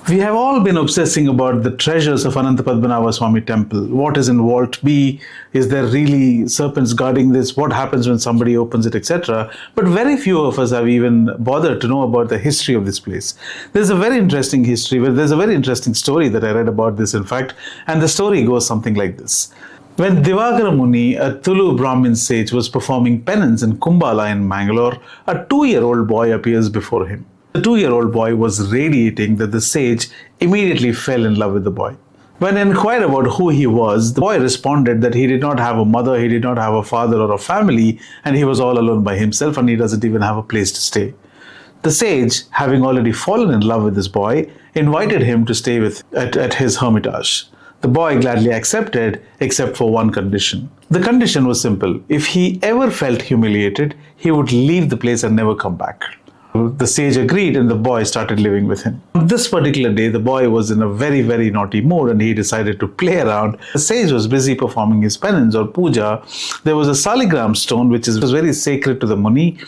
We have all been obsessing about the treasures of Anantapadmanabhaswamy Temple. What is in Vault B? Is there really serpents guarding this? What happens when somebody opens it, etc.? But very few of us have even bothered to know about the history of this place. There's a very interesting history, there's a very interesting story that I read about this, in fact, and the story goes something like this. When Divakara Muni, a Tulu Brahmin sage, was performing penance in Kumbhala in Mangalore, a 2-year-old boy appears before him. The 2-year-old boy was radiating that the sage immediately fell in love with the boy. When inquired about who he was, the boy responded that he did not have a mother, he did not have a father or a family, and he was all alone by himself and he doesn't even have a place to stay. The sage, having already fallen in love with this boy, invited him to stay at his hermitage. The boy gladly accepted, except for one condition. The condition was simple. If he ever felt humiliated, he would leave the place and never come back. The sage agreed and the boy started living with him. On this particular day, the boy was in a very, very naughty mood and he decided to play around. The sage was busy performing his penance or puja. There was a saligram stone which was very sacred to the Muni.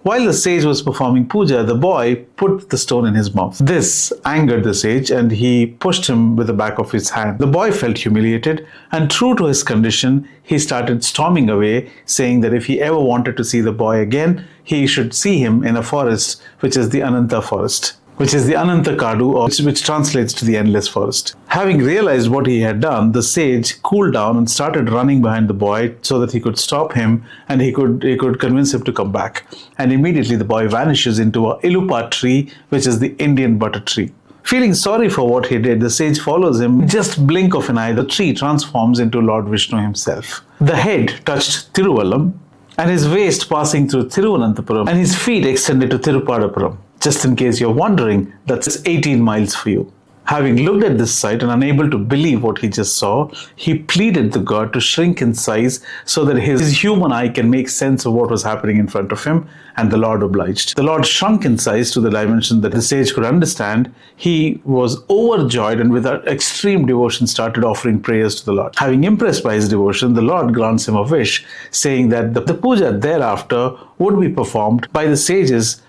While the sage was performing puja, the boy put the stone in his mouth. This angered the sage and he pushed him with the back of his hand. The boy felt humiliated and, true to his condition, he started storming away, saying that if he ever wanted to see the boy again, he should see him in a forest, which is the Ananta forest, which is the Ananta Kadu, which translates to the endless forest. Having realized what he had done, the sage cooled down and started running behind the boy so that he could stop him and he could convince him to come back. And immediately the boy vanishes into a ilupa tree, which is the Indian butter tree. Feeling sorry for what he did, the sage follows him. Just blink of an eye, the tree transforms into Lord Vishnu himself. The head touched Tiruvallam, and his waist passing through Thiruvananthapuram, and his feet extended to Tirupadapuram. Just in case you're wondering, that's 18 miles for you. Having looked at this sight and unable to believe what he just saw, he pleaded the god to shrink in size so that his human eye can make sense of what was happening in front of him, and the Lord obliged. The Lord shrunk in size to the dimension that the sage could understand. He was overjoyed and with extreme devotion started offering prayers to the Lord. Having impressed by his devotion, the Lord grants him a wish, saying that the puja thereafter would be performed by the sages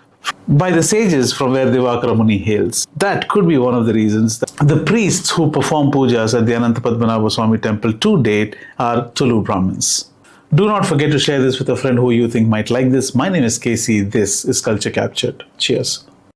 from where Divakara Muni hails. That could be one of the reasons that the priests who perform pujas at the Anantapadmanabhaswamy Temple to date are Tulu Brahmins. Do not forget to share this with a friend who you think might like this. My name is Casey. This is Culture Captured. Cheers.